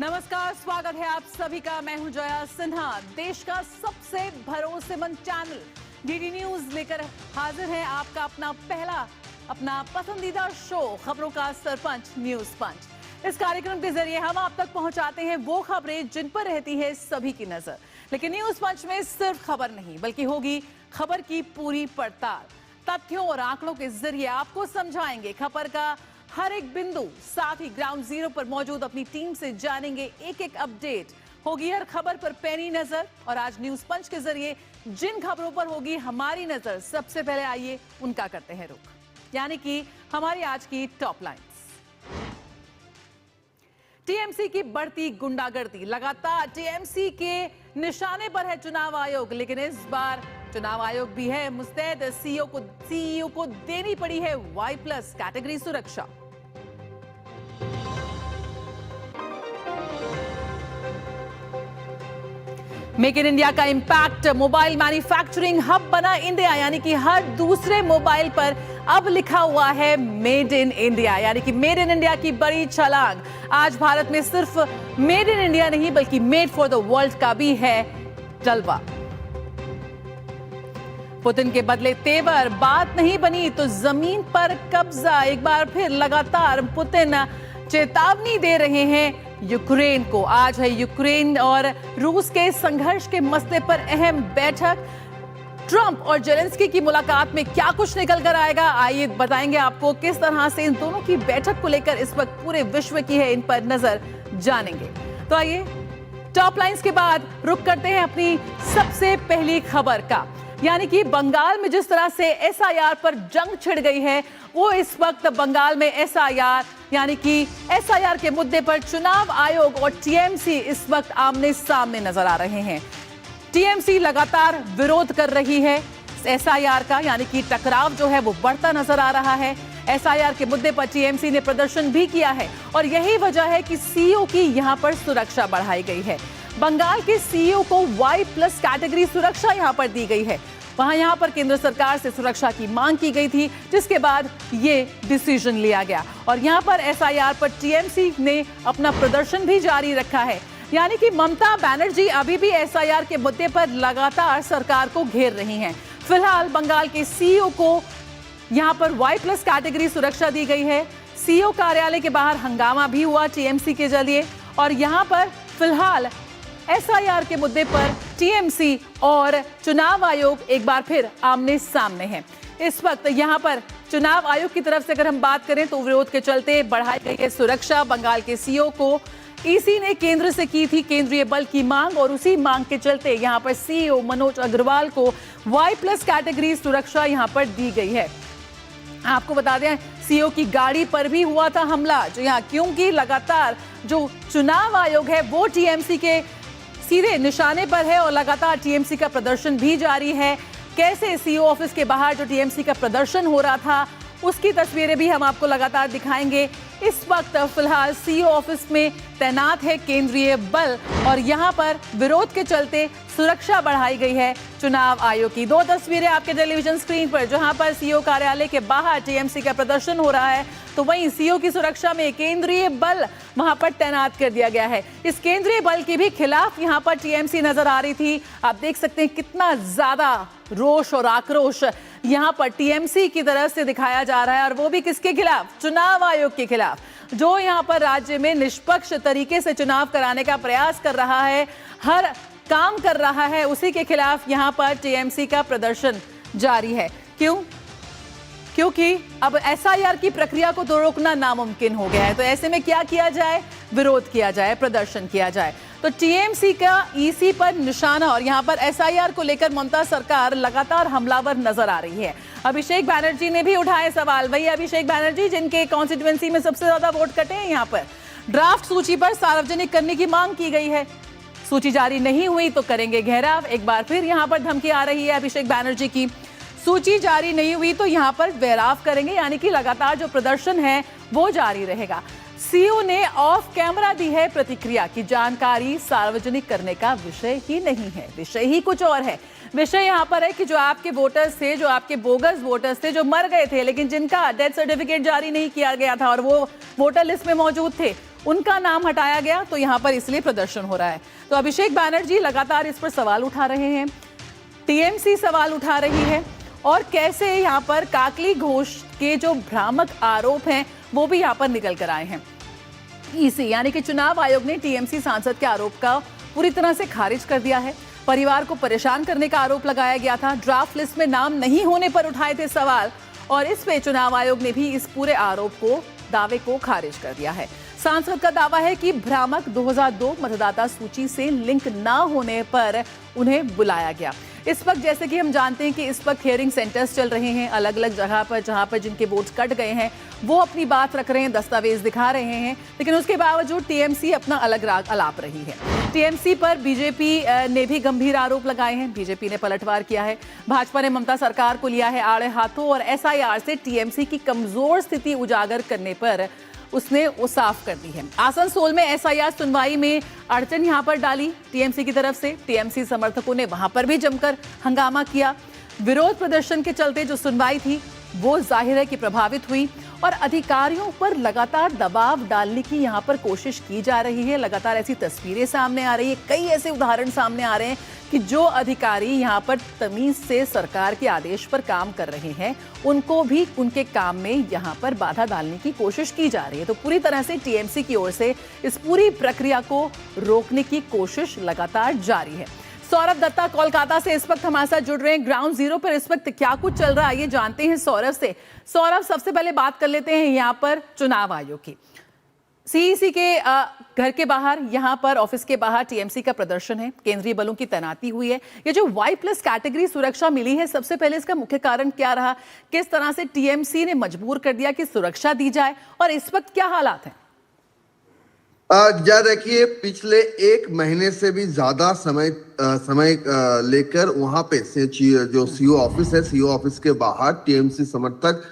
नमस्कार, स्वागत है आप सभी का। मैं हूं जया सिन्हा। देश का सबसे भरोसेमंद चैनल डीडी न्यूज लेकर हाजिर है आपका अपना पसंदीदा शो खबरों का सरपंच न्यूज पंच। इस कार्यक्रम के जरिए हम आप तक पहुंचाते हैं वो खबरें जिन पर रहती है सभी की नजर। लेकिन न्यूज पंच में सिर्फ खबर नहीं, बल्कि होगी खबर की पूरी पड़ताल। तथ्यों और आंकड़ों के जरिए आपको समझाएंगे खबर का हर एक बिंदु। साथ ही ग्राउंड जीरो पर मौजूद अपनी टीम से जानेंगे एक एक अपडेट। होगी हर खबर पर पैनी नजर। और आज न्यूज पंच के जरिए जिन खबरों पर होगी हमारी नजर, सबसे पहले आइए उनका करते हैं रुख, यानी कि हमारी आज की टॉप लाइंस। टीएमसी की बढ़ती गुंडागर्दी। लगातार टीएमसी के निशाने पर है चुनाव आयोग, लेकिन इस बार चुनाव आयोग भी है मुस्तैद। सीईओ को देनी पड़ी है Y+ कैटेगरी सुरक्षा। मेक इन इंडिया का इंपैक्ट। मोबाइल मैन्युफैक्चरिंग हब बना इंडिया, यानी कि हर दूसरे मोबाइल पर अब लिखा हुआ है मेड इन इंडिया, यानी कि मेड इन इंडिया की बड़ी छलांग। आज भारत में सिर्फ मेड इन इंडिया नहीं, बल्कि मेड फॉर द वर्ल्ड का भी है जलवा। पुतिन के बदले तेवर। बात नहीं बनी तो जमीन पर कब्जा। एक बार फिर लगातार पुतिन चेतावनी दे रहे हैं यूक्रेन को। आज है यूक्रेन और रूस के संघर्ष के मसले पर अहम बैठक। ट्रंप और जेलेंस्की की मुलाकात में क्या कुछ निकल कर आएगा, आइए बताएंगे आपको किस तरह से इन दोनों की बैठक को लेकर इस वक्त पूरे विश्व की है, इन पर नजर जानेंगे। तो आइए टॉप लाइंस के बाद रुक करते हैं अपनी सबसे पहली खबर का, यानी कि बंगाल में जिस तरह से एसआईआर पर जंग छिड़ गई है, वो इस वक्त बंगाल में एसआईआर यानी कि एसआईआर के मुद्दे पर चुनाव आयोग और टीएमसी इस वक्त आमने सामने नजर आ रहे हैं। टीएमसी लगातार विरोध कर रही है एसआईआर का, यानी कि टकराव जो है वो बढ़ता नजर आ रहा है। एसआईआर के मुद्दे पर टीएमसी ने प्रदर्शन भी किया है और यही वजह है कि सीईओ की यहां पर सुरक्षा बढ़ाई गई है। बंगाल के सीईओ को Y+ कैटेगरी सुरक्षा यहां पर दी गई है। यहां पर केंद्र सरकार से सुरक्षा की मांग की गई थी, जिसके बाद ये डिसीजन लिया गया। और यहां पर एसआईआर पर टीएमसी ने अपना प्रदर्शन भी जारी रखा है, यानी कि ममता बनर्जी अभी भी एसआईआर के मुद्दे पर लगातार सरकार को घेर रही हैं। फिलहाल बंगाल के सीईओ को यहां पर Y+ कैटेगरी सुरक्षा दी गई है। सीईओ कार्यालय के बाहर हंगामा भी हुआ टीएमसी के जरिए, और यहां पर फिलहाल एसआईआर के मुद्दे पर टीएमसी और चुनाव आयोग एक बार फिर आमने सामने हैं। इस वक्त यहां पर चुनाव आयोग की तरफ से अगर हम बात करें तो विरोध के चलते बढ़ाई गई है सुरक्षा। बंगाल के सीईओ को ईसी ने केंद्र से की थी केंद्रीय बल की मांग, और उसी मांग के चलते यहां पर सीईओ मनोज अग्रवाल को Y+ कैटेगरी सुरक्षा यहां पर दी गई है। आपको बता दें सीईओ की गाड़ी पर भी हुआ था हमला, जो यहाँ क्योंकि लगातार जो चुनाव आयोग है वो टीएमसी के सीधे निशाने पर है और लगातार टीएमसी का प्रदर्शन भी जारी है। कैसे सीईओ ऑफिस के बाहर जो टीएमसी का प्रदर्शन हो रहा था उसकी तस्वीरें भी हम आपको लगातार दिखाएंगे। इस वक्त फिलहाल सीईओ ऑफिस में तैनात है केंद्रीय बल, और यहां पर विरोध के चलते सुरक्षा बढ़ाई गई है चुनाव आयोग की। दो तस्वीरें आपके टेलीविजन स्क्रीन पर, जहां पर सीईओ कार्यालय के बाहर टीएमसी का प्रदर्शन हो रहा है, तो वहीं सीईओ की सुरक्षा में केंद्रीय बल वहां पर तैनात कर दिया गया है। इस केंद्रीय बल के भी खिलाफ यहां पर टीएमसी नजर आ रही थी। आप देख सकते हैं कितना ज्यादा रोष और आक्रोश यहां पर टीएमसी की तरफ से दिखाया जा रहा है, और वो भी किसके खिलाफ? चुनाव आयोग के खिलाफ, जो यहां पर राज्य में निष्पक्ष तरीके से चुनाव कराने का प्रयास कर रहा है, हर काम कर रहा है, उसी के खिलाफ यहां पर टीएमसी का प्रदर्शन जारी है। क्यों? क्योंकि अब एसआईआर की प्रक्रिया को तो रोकना नामुमकिन हो गया है। तो ऐसे में क्या किया जाए? विरोध किया जाए, प्रदर्शन किया जाए। तो टीएमसी का ईसी पर निशाना, और यहां पर एसआईआर को लेकर ममता सरकार लगातार हमलावर नजर आ रही है। अभिषेक बैनर्जी ने भी उठाए सवाल। वही अभिषेक बैनर्जी जिनके कॉन्स्टिट्यूएंसी में सबसे ज्यादा वोट कटे हैं, यहां पर ड्राफ्ट सूची पर सार्वजनिक करने की मांग की गई है। सूची जारी नहीं हुई तो करेंगे घेराव। एक बार फिर यहां पर धमकी आ रही है अभिषेक बैनर्जी की। सूची जारी नहीं हुई तो यहां पर घेराव करेंगे, यानी कि लगातार जो प्रदर्शन है वो जारी रहेगा। सीईओ ने ऑफ कैमरा दी है प्रतिक्रिया की जानकारी सार्वजनिक करने का विषय ही नहीं है, विषय ही कुछ और है। विषय यहाँ पर है कि जो आपके वोटर्स थे, जो आपके बोगस वोटर्स थे, जो मर गए थे लेकिन जिनका डेथ सर्टिफिकेट जारी नहीं किया गया था और वो वोटर लिस्ट में मौजूद थे, उनका नाम हटाया गया, तो यहाँ पर इसलिए प्रदर्शन हो रहा है। तो अभिषेक बैनर्जी लगातार इस पर सवाल उठा रहे हैं, टीएमसी सवाल उठा रही है, और कैसे यहाँ पर काकली घोष के जो भ्रामक आरोप हैं वो भी यहाँ पर निकल कर आए हैं। ईसी यानी कि चुनाव आयोग ने टीएमसी सांसद के आरोप का पूरी तरह से खारिज कर दिया है। परिवार को परेशान करने का आरोप लगाया गया था, ड्राफ्ट लिस्ट में नाम नहीं होने पर उठाए थे सवाल, और इस पे चुनाव आयोग ने भी इस पूरे आरोप को, दावे को खारिज कर दिया है। सांसद का दावा है कि भ्रामक 2002 मतदाता सूची से लिंक ना होने पर उन्हें बुलाया गया। इस वक्त जैसे कि हम जानते हैं कि इस वक्त हियरिंग सेंटर्स चल रहे हैं अलग अलग जगह पर, जहां पर जिनके वोट्स कट गए हैं वो अपनी बात रख रहे हैं, दस्तावेज दिखा रहे हैं, लेकिन उसके बावजूद टीएमसी अपना अलग राग अलाप रही है। टीएमसी पर बीजेपी ने भी गंभीर आरोप लगाए हैं, बीजेपी ने पलटवार किया है। भाजपा ने ममता सरकार को लिया है आड़े हाथों, और एसआईआर से टीएमसी की कमजोर स्थिति उजागर करने पर उसने वो साफ कर दी है। आसनसोल में एसआईआर सुनवाई में अड़चन यहां पर डाली टीएमसी की तरफ से, टीएमसी समर्थकों ने वहां पर भी जमकर हंगामा किया। विरोध प्रदर्शन के चलते जो सुनवाई थी वो जाहिर है कि प्रभावित हुई, और अधिकारियों पर लगातार दबाव डालने की यहां पर कोशिश की जा रही है। लगातार ऐसी तस्वीरें सामने आ रही है, कई ऐसे उदाहरण सामने आ रहे हैं कि जो अधिकारी यहां पर तमीज से सरकार के आदेश पर काम कर रहे हैं, उनको भी उनके काम में यहां पर बाधा डालने की कोशिश की जा रही है। तो पूरी तरह से टीएमसी की ओर से इस पूरी प्रक्रिया को रोकने की कोशिश लगातार जारी है। सौरभ दत्ता कोलकाता से इस वक्त हमारे साथ जुड़ रहे हैं। ग्राउंड जीरो पर इस वक्त क्या कुछ चल रहा है ये जानते हैं सौरभ से। सौरभ, सबसे पहले बात कर लेते हैं यहाँ पर चुनाव आयोग की। सीईसी के घर के बाहर, यहाँ पर ऑफिस के बाहर टीएमसी का प्रदर्शन है, केंद्रीय बलों की तैनाती हुई है। ये जो Y+ कैटेगरी सुरक्षा मिली है, सबसे पहले इसका मुख्य कारण क्या रहा? किस तरह से टीएमसी ने मजबूर कर दिया कि सुरक्षा दी जाए, और इस वक्त क्या हालात हैं? देखिए, पिछले 1 महीने से भी ज्यादा समय लेकर वहां पे जो सीओ ऑफिस है, सीओ ऑफिस के बाहर टीएमसी समर्थक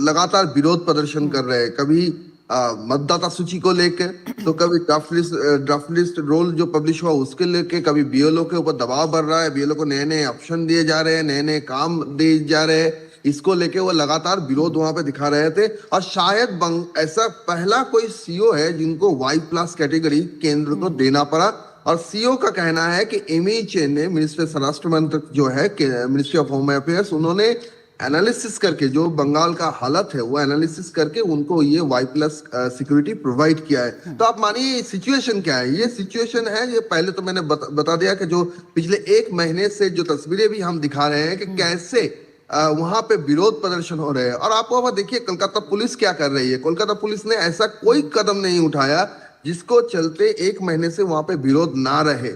लगातार विरोध प्रदर्शन कर रहे हैं। कभी मतदाता सूची को लेकर, तो कभी ड्राफ्ट लिस्ट रोल जो पब्लिश हुआ उसके लेके, कभी बीएलओ के ऊपर दबाव बढ़ रहा है, बीएलओ को नए नए ऑप्शन दिए जा रहे हैं, नए नए काम दिए जा रहे हैं, इसको लेके वो लगातार विरोध वहां पे दिखा रहे थे। और शायद ऐसा पहला कोई सीओ है जिनको Y+ कैटेगरी केंद्र को देना पड़ा। और सीओ का कहना है कि एमएचए ने, मिनिस्ट्री स्वराष्ट्र मंत्री जो है, मिनिस्ट्री ऑफ होम अफेयर्स, उन्होंने एनालिसिस करके, जो बंगाल का हालत है वो एनालिसिस करके उनको ये Y+ सिक्योरिटी प्रोवाइड किया है। तो आप मानिए सिचुएशन क्या है। ये सिचुएशन है, ये पहले तो मैंने बता दिया कि जो पिछले 1 महीने से जो तस्वीरें भी हम दिखा रहे हैं कि कैसे वहां पे विरोध प्रदर्शन हो रहे हैं। और आपको वहां देखिए कोलकाता पुलिस क्या कर रही है। कोलकाता पुलिस ने ऐसा कोई कदम नहीं उठाया जिसको चलते 1 महीने से वहां पे विरोध ना रहे।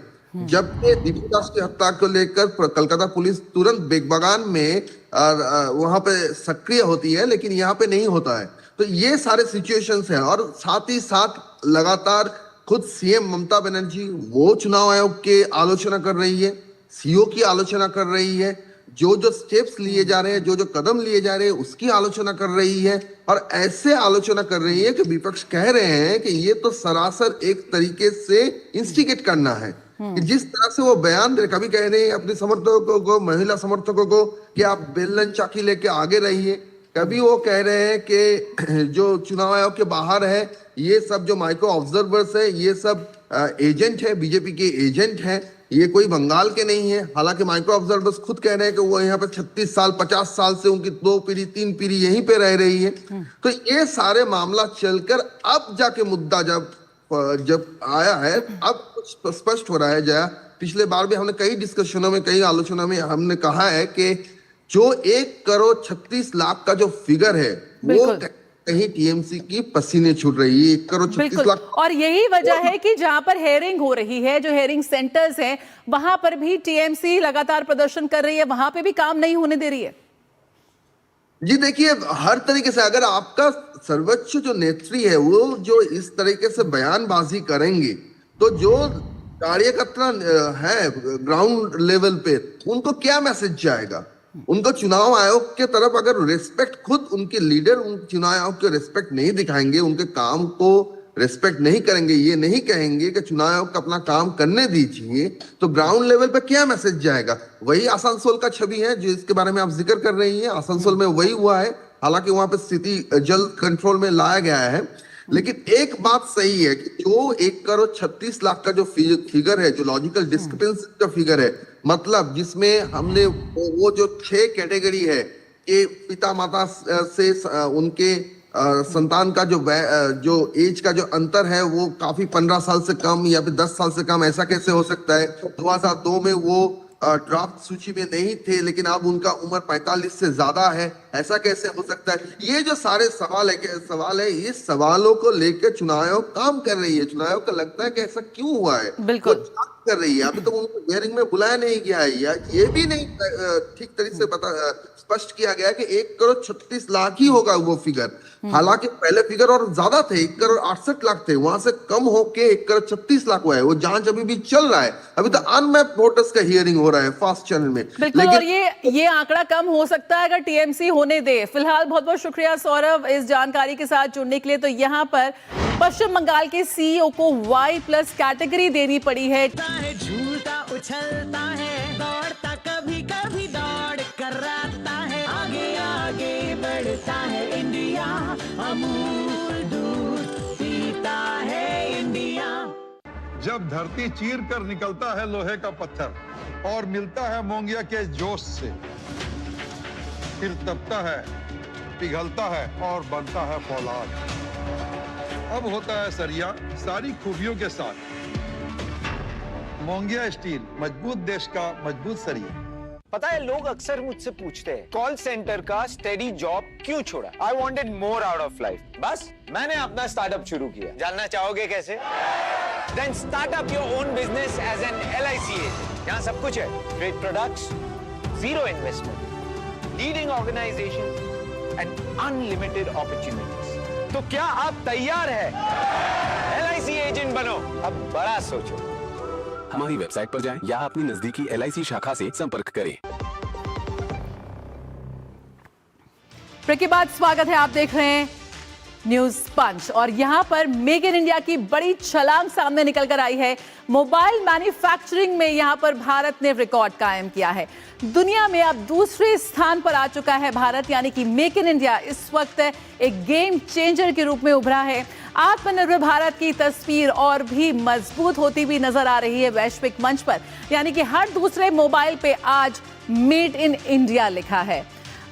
जबकि दीपक दास की हत्या को लेकर कोलकाता पुलिस तुरंत बेगबागान में वहां पे सक्रिय होती है, लेकिन यहाँ पे नहीं होता है। तो ये सारे सिचुएशंस हैं। और साथ ही साथ लगातार खुद सीएम ममता बनर्जी वो चुनाव आयोग की आलोचना कर रही है, सीओ की आलोचना कर रही है, जो स्टेप्स लिए जा रहे हैं, जो कदम लिए जा रहे हैं उसकी आलोचना कर रही है। और ऐसे आलोचना कर रही है कि विपक्ष कह रहे हैं कि ये तो सरासर एक तरीके से इंस्टिगेट करना है। कि जिस तरह से वो बयान दे, कभी कह रहे हैं अपने समर्थकों को, महिला समर्थकों को कि आप बेलन चाकी लेके आगे रहिए, कभी वो कह रहे हैं कि जो चुनाव आयोग के बाहर है ये सब जो माइक्रो ऑब्जर्वर्स है ये सब एजेंट है, बीजेपी के एजेंट है, ये कोई बंगाल के नहीं है। हालांकि माइक्रो ऑब्जर्वर्स खुद कह रहे हैं कि वो यहाँ पे 36 साल 50 साल से उनकी 2 पीढ़ी 3 पीढ़ी यहीं पे रह रही है। तो ये सारे मामला चलकर अब जाके मुद्दा जब आया है, अब कुछ स्पष्ट हो रहा है। जया, पिछले बार भी हमने कई डिस्कशनों में, कई आलोचना में हमने कहा है कि जो 1,36,00,000 का जो फिगर है वो कहीं टीएमसी की पसीने छूट रही है। 1,36,00,000। और यही वजह है कि जहां पर हेयरिंग हो रही है, जो हेयरिंग सेंटर्स हैं, वहां पर भी टीएमसी लगातार प्रदर्शन कर रही है, वहां पे भी काम नहीं होने दे रही है। जी देखिए, हर तरीके से अगर आपका सर्वोच्च जो नेत्री है वो जो इस तरीके से बयानबाजी करेंगे, तो जो कार्यकर्ता है ग्राउंड लेवल पे उनको क्या मैसेज जाएगा? उनको चुनाव आयोग के तरफ अगर रिस्पेक्ट, खुद उनके लीडर उन चुनाव आयोग के रिस्पेक्ट नहीं दिखाएंगे, उनके काम को रिस्पेक्ट नहीं करेंगे, ये नहीं कहेंगे कि चुनाव आयोग का अपना काम करने दीजिए, तो ग्राउंड लेवल पे क्या मैसेज जाएगा? वही आसनसोल का छवि है जो इसके बारे में आप जिक्र कर रही हैं। आसनसोल में वही हुआ है, हालांकि वहां पे स्थिति जल्द कंट्रोल में लाया गया है। लेकिन एक बात सही है कि जो 1,36,00,000 का जो फिगर है, जो लॉजिकल डिस्क्रिपेंसी का फिगर है, मतलब जिसमें हमने वो जो 6 कैटेगरी है कि पिता माता से उनके संतान का जो एज का जो अंतर है वो काफी 15 साल से कम या फिर 10 साल से कम, ऐसा कैसे हो सकता है? 2002 में वो ड्राफ्ट सूची में नहीं थे, लेकिन अब उनका उम्र 45 से ज्यादा है, ऐसा कैसे हो सकता है? ये जो सारे सवाल है, ये सवालों को लेकर चुनाव आयोग काम कर रही है। चुनाव आयोग को लगता है कि ऐसा क्यों हुआ है, बिल्कुल कर रही है। अभी तो उनको हियरिंग में बुलाया नहीं गया है, या ये भी नहीं ठीक तरीके से स्पष्ट किया गया कि 1,36,00,000 ही होगा वो फिगर। हालांकि पहले फिगर और ज्यादा थे, 1,68,00,000 थे, वहां से कम होके 1,36,00,000 हुआ है। वो जांच अभी भी चल रहा है, अभी तो अनमैप्ड वोटर्स का हियरिंग हो रहा है फास्ट चैनल में। बिल्कुल, और ये आंकड़ा कम हो सकता है अगर टीएमसी होने दे। फिलहाल बहुत बहुत शुक्रिया सौरभ इस जानकारी के साथ जुड़ने के लिए। तो यहाँ पर पश्चिम बंगाल के सीईओ को Y+ कैटेगरी देनी पड़ी है। झूलता उछलता है, दौड़ता कभी कभी दौड़ कराता है, आगे आगे बढ़ता है इंडिया, अमूल दूध पीता है इंडिया। जब धरती चीर कर निकलता है लोहे का पत्थर और मिलता है मोंगिया के जोश से, फिर तपता है, पिघलता है और बनता है फौलाद। अब होता है सरिया सारी खूबियों के साथ। मोंगिया स्टील, मजबूत देश का मजबूत सरिया। पता है, लोग अक्सर मुझसे पूछते हैं कॉल सेंटर का स्टेडी जॉब क्यों छोड़ा? I wanted more out of life. बस मैंने अपना स्टार्टअप शुरू किया। जानना चाहोगे कैसे? Then start up your own business as an LIC agent. यहाँ सब कुछ है, great products, zero investment, leading organization and unlimited opportunities. तो क्या आप तैयार हैं? LIC एजेंट बनो, अब बड़ा सोचो। हमारी वेबसाइट पर जाएं या अपनी नजदीकी LIC शाखा से संपर्क करें। ब्रेक के बाद स्वागत है, आप देख रहे हैं न्यूज पंच। और यहां पर मेक इन इंडिया की बड़ी छलांग सामने निकल कर आई है। मोबाइल मैन्युफैक्चरिंग में यहां पर भारत ने रिकॉर्ड कायम किया है। दुनिया में अब दूसरे स्थान पर आ चुका है भारत, यानी कि मेक इन इंडिया इस वक्त एक गेम चेंजर के रूप में उभरा है। आत्मनिर्भर भारत की तस्वीर और भी मजबूत होती हुई नजर आ रही है वैश्विक मंच पर, यानी कि हर दूसरे मोबाइल पे आज मेड इन इंडिया लिखा है।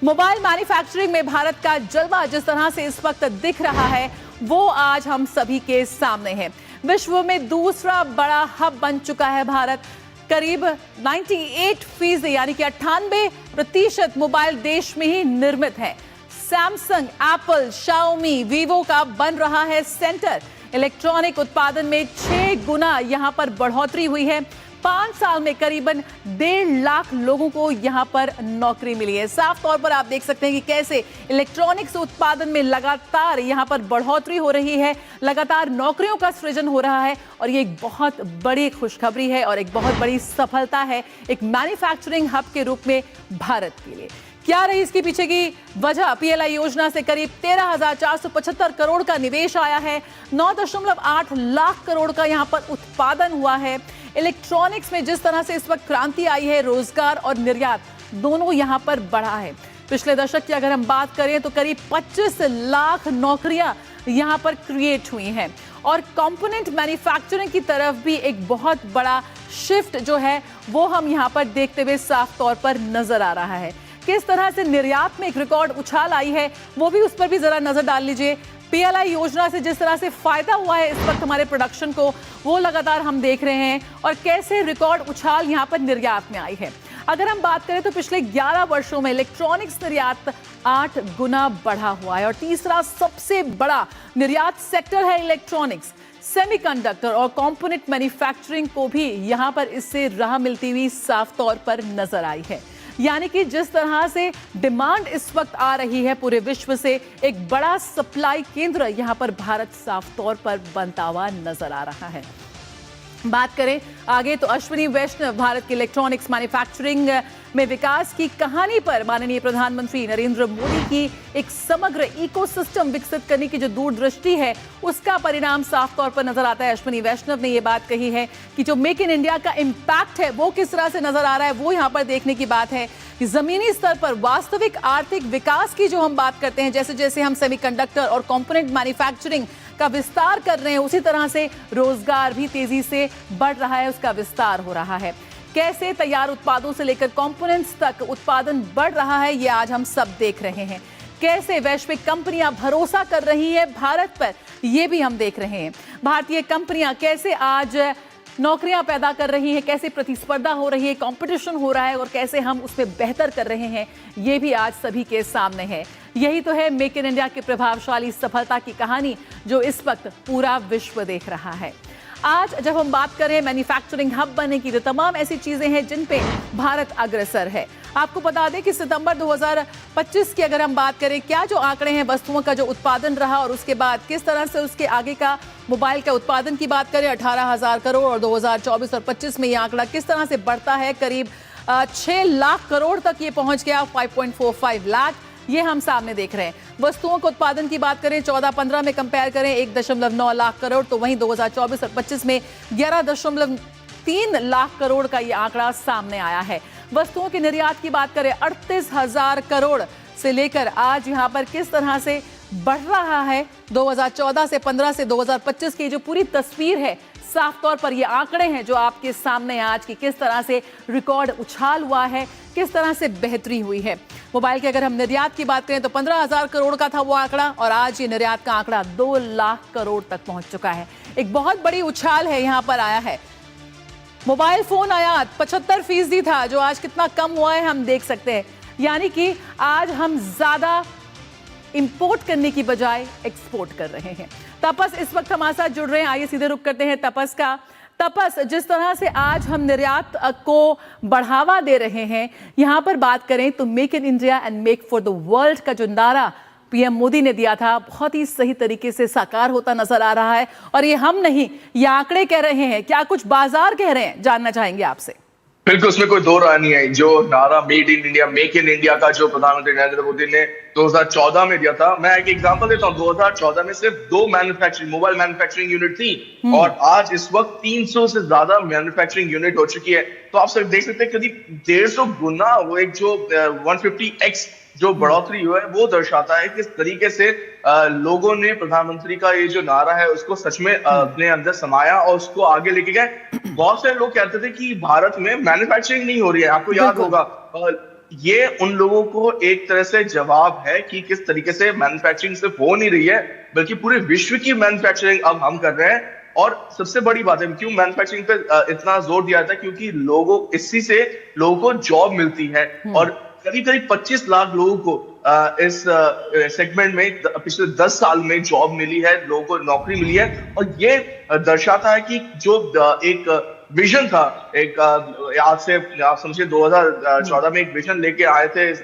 मोबाइल मैन्युफैक्चरिंग में भारत का जलवा जिस तरह से इस वक्त दिख रहा है वो आज हम सभी के सामने है। विश्व में दूसरा बड़ा हब बन चुका है भारत। करीब 98% यानी कि 98% मोबाइल देश में ही निर्मित है। सैमसंग, एप्पल, शाओमी, वीवो का बन रहा है सेंटर। इलेक्ट्रॉनिक उत्पादन में 6 गुना यहां पर बढ़ोतरी हुई है। 5 साल में करीबन 1.5 लाख लोगों को यहां पर नौकरी मिली है। साफ तौर पर आप देख सकते हैं कि कैसे इलेक्ट्रॉनिक्स उत्पादन में लगातार यहां पर बढ़ोतरी हो रही है, लगातार नौकरियों का सृजन हो रहा है। और ये एक बहुत बड़ी खुशखबरी है और एक बहुत बड़ी सफलता है एक मैन्युफैक्चरिंग हब के रूप में भारत के लिए। क्या रही इसके पीछे की वजह? PLI योजना से करीब 13,475 करोड़ का निवेश आया है। 9.8 लाख करोड़ का यहां पर उत्पादन हुआ है। इलेक्ट्रॉनिक्स में जिस तरह से इस वक्त क्रांति आई है, रोजगार और निर्यात दोनों यहां पर बढ़ा है। पिछले दशक की अगर हम बात करें तो करीब 25 लाख नौकरियां यहां पर क्रिएट हुई हैं। और कंपोनेंट मैन्युफैक्चरिंग की तरफ भी एक बहुत बड़ा शिफ्ट जो है वो हम यहां पर देखते हुए साफ तौर पर नजर आ रहा है। किस तरह से निर्यात में एक रिकॉर्ड उछाल आई है वो भी, उस पर भी जरा नजर डाल लीजिए। PLI योजना से जिस तरह से फायदा हुआ है इस वक्त हमारे प्रोडक्शन को, वो लगातार हम देख रहे हैं और कैसे रिकॉर्ड उछाल यहां पर निर्यात में आई है। अगर हम बात करें तो पिछले 11 वर्षों में इलेक्ट्रॉनिक्स निर्यात 8 गुना बढ़ा हुआ है और तीसरा सबसे बड़ा निर्यात सेक्टर है इलेक्ट्रॉनिक्स। सेमीकंडक्टर और कंपोनेंट मैन्युफैक्चरिंग को भी यहां पर इससे राह मिलती हुई साफ तौर पर नजर आई है। यानी कि जिस तरह से डिमांड इस वक्त आ रही है पूरे विश्व से, एक बड़ा सप्लाई केंद्र यहां पर भारत साफ तौर पर बनता हुआ नजर आ रहा है। बात करें आगे तो अश्विनी वैष्णव भारत की इलेक्ट्रॉनिक्स मैन्युफैक्चरिंग में विकास की कहानी पर माननीय प्रधानमंत्री नरेंद्र मोदी की एक समग्र इकोसिस्टम विकसित करने की जो दूरदृष्टि है उसका परिणाम साफ तौर पर नजर आता है। अश्विनी वैष्णव ने यह बात कही है कि जो मेक इन इंडिया का इंपैक्ट है वो किस तरह से नजर आ रहा है, वो यहां पर देखने की बात है कि जमीनी स्तर पर वास्तविक आर्थिक विकास की जो हम बात करते हैं, जैसे जैसे हम सेमीकंडक्टर और कंपोनेंट मैन्युफैक्चरिंग का विस्तार कर रहे हैं, उसी तरह से रोजगार भी तेजी से बढ़ रहा है, उसका विस्तार हो रहा है। कैसे तैयार उत्पादों से लेकर कंपोनेंट्स तक उत्पादन बढ़ रहा है, ये आज हम सब देख रहे हैं। कैसे वैश्विक कंपनियां भरोसा कर रही है भारत पर, ये भी हम देख रहे हैं। भारतीय कंपनियां कैसे आज नौकरियां पैदा कर रही हैं, कैसे प्रतिस्पर्धा हो रही है, कंपटीशन हो रहा है और कैसे हम उसमें बेहतर कर रहे हैं, ये भी आज सभी के सामने है। यही तो है मेक इन इंडिया की प्रभावशाली सफलता की कहानी, जो इस वक्त पूरा विश्व देख रहा है। आज जब हम बात करें मैन्युफैक्चरिंग हब बनने की, तो तमाम ऐसी चीजें हैं जिन पे भारत अग्रसर है। आपको बता दें कि सितंबर 2025 की अगर हम बात करें, क्या जो आंकड़े हैं वस्तुओं का जो उत्पादन रहा और उसके बाद किस तरह से उसके आगे का मोबाइल का उत्पादन की बात करें 18,000 करोड़, और 2024 और 25 में ये आंकड़ा किस तरह से बढ़ता है, करीब 6 लाख करोड़ तक ये पहुंच गया, 5.45 लाख, ये हम सामने देख रहे हैं। वस्तुओं के उत्पादन की बात करें 14-15 में कंपेयर करें 1.9 लाख करोड़, तो वहीं 2024 और 25 में 11.3 लाख करोड़ का ये आंकड़ा सामने आया है। वस्तुओं के निर्यात की बात करें 38,000 करोड़ से लेकर आज यहां पर किस तरह से बढ़ रहा है। 2014 से 15 से 2025 की जो पूरी तस्वीर है, साफ तौर पर ये आंकड़े हैं जो आपके सामने आज की किस तरह से रिकॉर्ड उछाल हुआ है, किस तरह से बेहतरी हुई है। मोबाइल के अगर हम निर्यात की बात करें तो 15,000 करोड़ का था वो आंकड़ा, और आज ये निर्यात का आंकड़ा 2 लाख करोड़ तक पहुंच चुका है। एक बहुत बड़ी उछाल है यहां पर आया है। मोबाइल फोन आयात 75% था, जो आज कितना कम हुआ है हम देख सकते हैं। यानी कि आज हम ज्यादा इंपोर्ट करने की बजाय एक्सपोर्ट कर रहे हैं। तपस इस वक्त हमारे साथ जुड़ रहे हैं, आइए सीधे रुक करते हैं तपस का। तपस, जिस तरह से आज हम निर्यात को बढ़ावा दे रहे हैं, यहां पर बात करें तो make in India and make for the world का जो नारा पीएम मोदी ने दिया था, बहुत ही सही तरीके से साकार होता नजर आ रहा है। और ये हम नहीं, ये आंकड़े कह रहे हैं, क्या कुछ बाजार कह रहे हैं, जानना चाहेंगे आपसे। बिल्कुल, उसमें कोई दो राय नहीं है। जो नारा made in India, make in India का जो प्रधानमंत्री नरेंद्र मोदी ने 2014 में दिया था, मैं एक एग्जांपल देता हूँ। 2014 में सिर्फ 2 मोबाइल मैन्युफैक्चरिंग यूनिट थी, और आज इस वक्त 300 से ज्यादा मैन्युफैक्चरिंग यूनिट हो चुकी है। तो आप सब देख सकते हैं करीब 150 गुना, वो एक जो 150x जो बढ़ोतरी हुआ है, वो दर्शाता है किस तरीके से लोगों ने प्रधानमंत्री का ये जो नारा है उसको सच में अपने अंदर समाया और उसको आगे लेके गए। बहुत सारे लोग कहते थे कि भारत में मैन्युफैक्चरिंग नहीं हो रही है, आपको याद होगा। ये उन लोगों को एक तरह से जवाब है कि किस तरीके से मैन्युफैक्चरिंग सिर्फ हो नहीं रही है, बल्कि पूरे विश्व की मैन्युफैक्चरिंग अब हम कर रहे हैं। और सबसे बड़ी बात है, क्यों मैन्युफैक्चरिंग पे इतना जोर दिया जाता है, क्योंकि इसी से लोगों को जॉब मिलती है, और करीब 25 लाख लोगों को इस सेगमेंट में पिछले 10 साल में जॉब मिली है, लोगों को नौकरी मिली है। और ये दर्शाता है कि जो एक विजन था, एक आज से आप समझिए 2014 में एक विजन लेके आए थे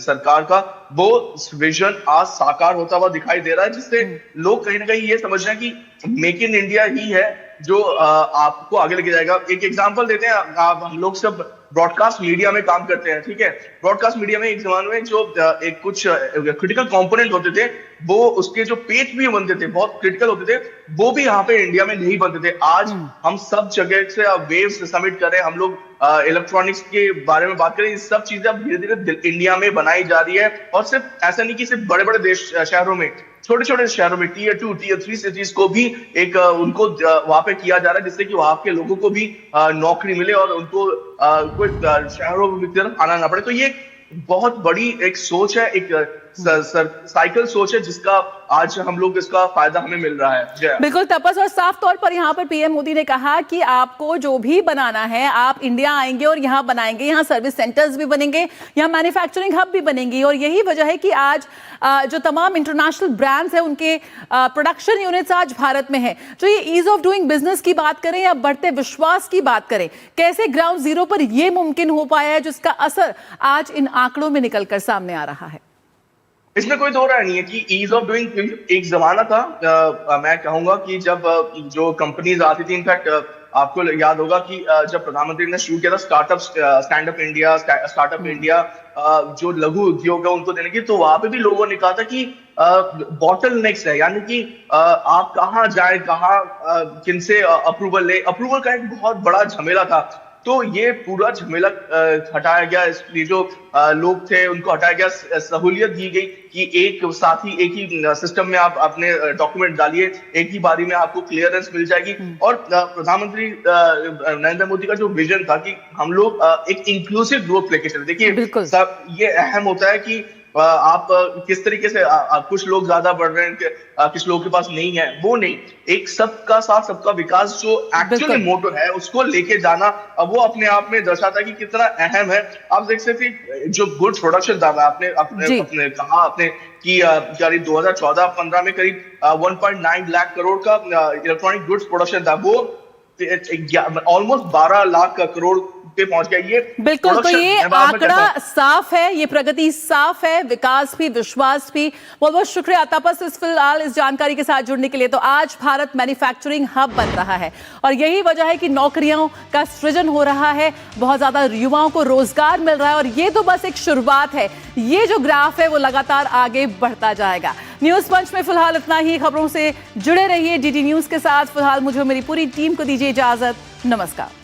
सरकार का, वो विजन आज साकार होता हुआ दिखाई दे रहा है, जिससे लोग कहीं ना कहीं ये समझ रहे हैं कि मेक इन इंडिया ही है जो आपको आगे लेके जाएगा। एक एग्जांपल देते हैं, हम लोग सब ब्रॉडकास्ट मीडिया में काम करते हैं, ठीक है। ब्रॉडकास्ट मीडिया में एक जमाने में जो एक कुछ क्रिटिकल कंपोनेंट होते थे, वो उसके जो पेज भी बनते थे, बहुत क्रिटिकल होते थे, वो भी यहाँ पे इंडिया में नहीं बनते थे। आज हम सब जगह से वेव्स सबमिट कर रहे हैं, हम लोग इलेक्ट्रॉनिक्स के बारे में बात करें, ये सब चीजें अब धीरे धीरे इंडिया में बनाई जा रही है। और सिर्फ ऐसा नहीं कि सिर्फ बड़े बड़े देश शहरों में, छोटे छोटे शहरों में, Tier 2, Tier 3 सिटीज को भी एक उनको वहां पे किया जा रहा है, जिससे कि वहां के लोगों को भी नौकरी मिले और उनको कोई शहरों की तरफ आना ना पड़े। तो ये बहुत बड़ी एक सोच है, एक साइकिल सोच है, जिसका आज हम लोग इसका फायदा हमें मिल रहा है। बिल्कुल तपस, और साफ तौर पर यहाँ पर पीएम मोदी ने कहा कि आपको जो भी बनाना है, आप इंडिया आएंगे और यहाँ बनाएंगे, यहाँ सर्विस सेंटर्स भी बनेंगे, यहाँ मैन्युफैक्चरिंग हब भी बनेंगी। और यही वजह है कि आज जो तमाम इंटरनेशनल ब्रांड्स हैं, उनके प्रोडक्शन यूनिट्स आज भारत में है। जो ये ईज ऑफ डूइंग बिजनेस की बात करें या बढ़ते विश्वास की बात करें, कैसे ग्राउंड जीरो पर यह मुमकिन हो पाया है, जिसका असर आज इन आंकड़ों में निकलकर सामने आ रहा है। इसमें कोई दो राय नहीं है कि ईज ऑफ डूइंग, एक जमाना था, मैं कहूंगा कि जब जो कंपनीज आती थी, इनफैक्ट आपको याद होगा कि जब प्रधानमंत्री ने शुरू किया था स्टैंड अप इंडिया, जो लघु उद्योग है उनको देने की, तो वहां पे भी लोगों ने कहा था कि बॉटल नेक्स है, यानी कि आप कहाँ जाए, किनसे अप्रूवल ले। अप्रूवल का एक बहुत बड़ा झमेला था। तो ये पूरा झमेला हटाया गया। इसलिए जो लोग थे उनको हटाया गया, सहूलियत दी गई कि एक साथ ही एक ही सिस्टम में आप अपने डॉक्यूमेंट डालिए, एक ही बारी में आपको क्लियरेंस मिल जाएगी। और प्रधानमंत्री नरेंद्र मोदी का जो विजन था कि हम लोग एक इंक्लूसिव ग्रोथ लेके चले। देखिए सब ये अहम होता है कि आप किस तरीके से कुछ लोग ज्यादा बढ़ रहे हैं, किस लोगों के पास नहीं है, वो नहीं, एक सबका साथ सबका विकास जो एक्चुअली मोटो है उसको लेके जाना, वो अपने आप में दर्शाता है कि कितना अहम है। आप देख सकते हैं जो गुड्स प्रोडक्शन था, आपने कहा आपने कि करीब 2014-15 में करीब 1.9 लाख करोड़ का इलेक्ट्रॉनिक गुड्स प्रोडक्शन था, वो ऑलमोस्ट 12 लाख करोड़ पे पहुंच गया। ये बिल्कुल, तो ये आंकड़ा साफ है, ये प्रगति साफ है, विकास भी, विश्वास भी। बहुत बहुत शुक्रिया तापस फिलहाल इस जानकारी के साथ जुड़ने के लिए। तो आज भारत मैन्युफैक्चरिंग हब बन रहा है और यही वजह है कि नौकरियों का सृजन हो रहा है, बहुत ज्यादा युवाओं को रोजगार मिल रहा है और ये तो बस एक शुरुआत है। ये जो ग्राफ है वो लगातार आगे बढ़ता जाएगा। न्यूज पंच में फिलहाल इतना ही। खबरों से जुड़े रहिए डीडी न्यूज के साथ। फिलहाल मुझे मेरी पूरी टीम को दीजिए इजाजत। नमस्कार।